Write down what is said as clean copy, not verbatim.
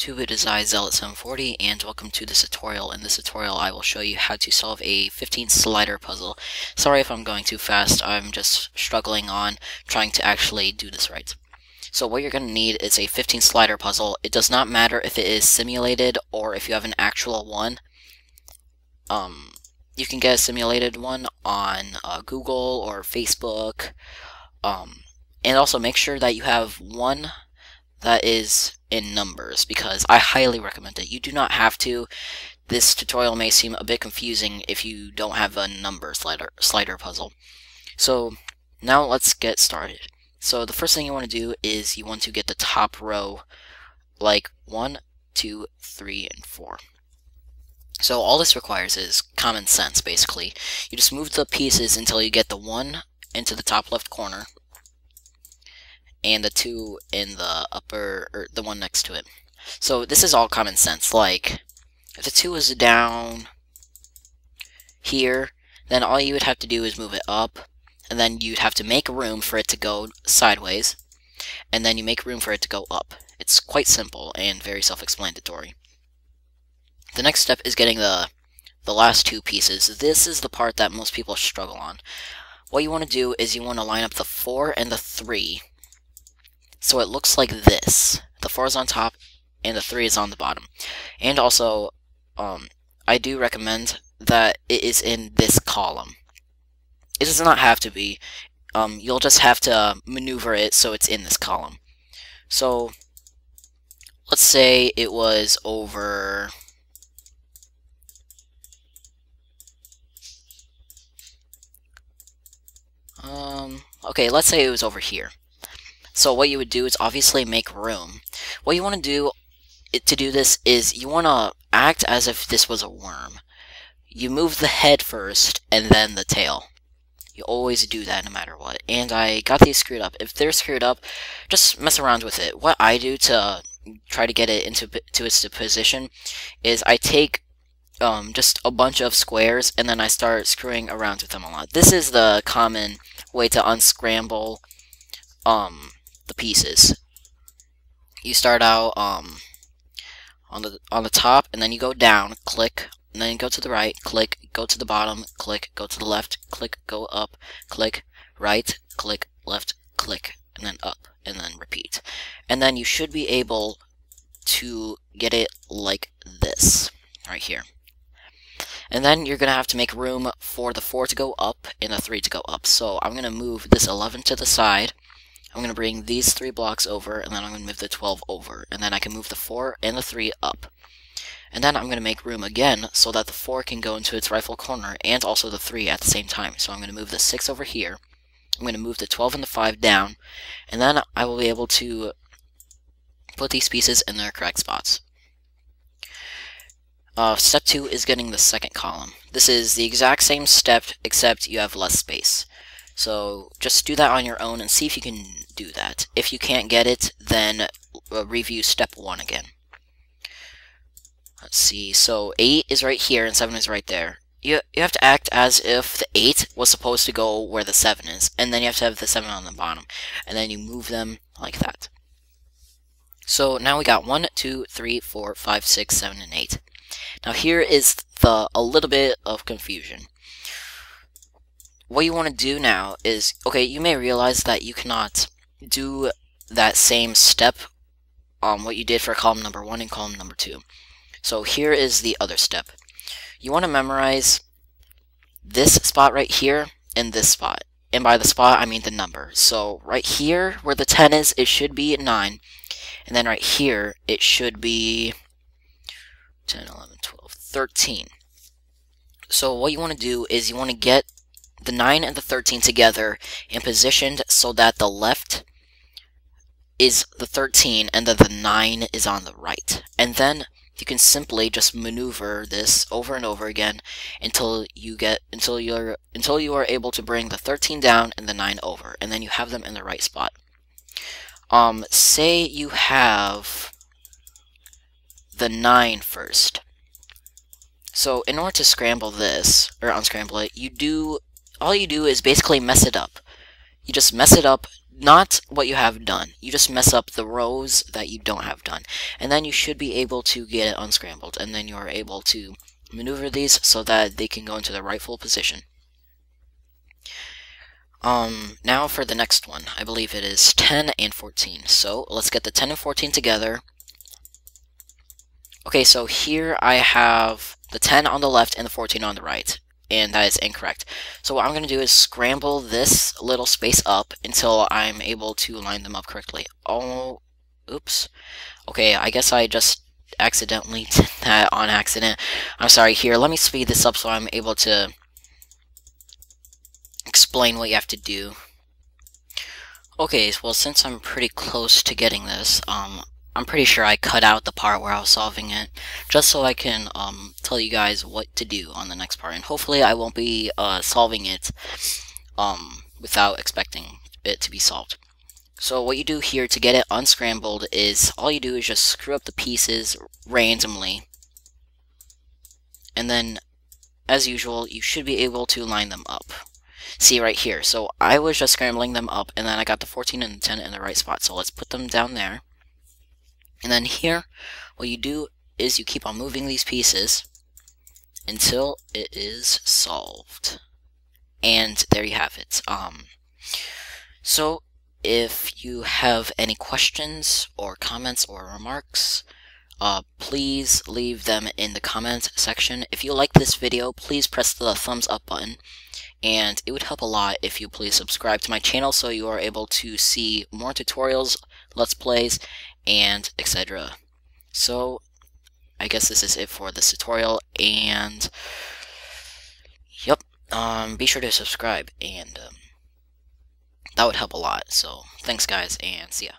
YouTube, it is I, Zealot740, and welcome to this tutorial. In this tutorial, I will show you how to solve a 15 slider puzzle. Sorry if I'm going too fast, I'm just struggling on trying to actually do this right. So what you're going to need is a 15 slider puzzle. It does not matter if it is simulated or if you have an actual one. You can get a simulated one on Google or Facebook. And also make sure that you have one that is in numbers, because I highly recommend it. You do not have to. This tutorial may seem a bit confusing if you don't have a number slider puzzle. So now let's get started. So the first thing you want to do is you want to get the top row, like 1, 2, 3, and 4. So all this requires is common sense, basically. You just move the pieces until you get the 1 into the top left corner, and the 2 in the upper, or the one next to it. So this is all common sense. Like, if the 2 is down here, then all you would have to do is move it up, and then you'd have to make room for it to go sideways, and then you make room for it to go up. It's quite simple and very self-explanatory. The next step is getting the last 2 pieces. This is the part that most people struggle on. What you want to do is you want to line up the 4 and the 3, so it looks like this. The 4 is on top, and the 3 is on the bottom. And also, I do recommend that it is in this column. It does not have to be. You'll just have to maneuver it so it's in this column. So, let's say it was over... okay, let's say it was over here. So what you would do is obviously make room. What you want to do to do this is you want to act as if this was a worm. You move the head first and then the tail. You always do that no matter what. And I got these screwed up. If they're screwed up, just mess around with it. What I do to try to get it into its position is I take just a bunch of squares and then I start screwing around with them a lot. This is the common way to unscramble the pieces. You start out on the top, and then you go down, click, and then you go to the right, click, go to the bottom, click, go to the left, click, go up, click, right, click, left, click, and then up, and then repeat. And then you should be able to get it like this, right here. And then you're going to have to make room for the 4 to go up and the 3 to go up. So I'm going to move this 11 to the side. I'm going to bring these 3 blocks over, and then I'm going to move the 12 over. And then I can move the 4 and the 3 up. And then I'm going to make room again so that the 4 can go into its rightful corner, and also the 3 at the same time. So I'm going to move the 6 over here. I'm going to move the 12 and the 5 down. And then I will be able to put these pieces in their correct spots. Step 2 is getting the second column. This is the exact same step, except you have less space. So just do that on your own and see if you can do that. If you can't get it, then review step 1 again. Let's see, so 8 is right here and 7 is right there. You have to act as if the 8 was supposed to go where the 7 is, and then you have to have the 7 on the bottom, and then you move them like that. So now we got 1, 2, 3, 4, 5, 6, 7, and 8. Now here is a little bit of confusion. What you want to do now is, okay, you may realize that you cannot do that same step, what you did for column number 1 and column number 2. So here is the other step. You want to memorize this spot right here and this spot. And by the spot, I mean the number. So right here, where the 10 is, it should be 9. And then right here, it should be 10, 11, 12, 13. So what you want to do is you want to get the 9 and the 13 together and positioned so that the left is the 13 and then the 9 is on the right. And then you can simply just maneuver this over and over again until you are able to bring the 13 down and the 9 over, and then you have them in the right spot. Say you have the 9 first. So in order to scramble this, or unscramble it, all you do is basically mess it up. You just mess it up not what you have done. You just mess up the rows that you don't have done. And then you should be able to get it unscrambled. And then you're able to maneuver these so that they can go into their rightful position. Now for the next one. I believe it is 10 and 14. So let's get the 10 and 14 together. Okay, so here I have the 10 on the left and the 14 on the right. And that is incorrect. So what I'm going to do is scramble this little space up until I'm able to line them up correctly. Oh, oops. Okay, I guess I just accidentally did that on accident. I'm sorry. Here, let me speed this up so I'm able to explain what you have to do. Okay, well, since I'm pretty close to getting this, I'm pretty sure I cut out the part where I was solving it, just so I can tell you guys what to do on the next part, and hopefully I won't be solving it without expecting it to be solved. So what you do here to get it unscrambled is, all you do is just screw up the pieces randomly, and then, as usual, you should be able to line them up. See right here, so I was just scrambling them up, and then I got the 14 and the 10 in the right spot, so let's put them down there. And then here, what you do is you keep on moving these pieces until it is solved. And there you have it. So if you have any questions or comments or remarks, please leave them in the comment section. If you like this video, please press the thumbs up button. And it would help a lot if you please subscribe to my channel so you are able to see more tutorials, let's plays, and etc. So, I guess this is it for this tutorial, and yep, be sure to subscribe, and that would help a lot. So, thanks guys, and see ya.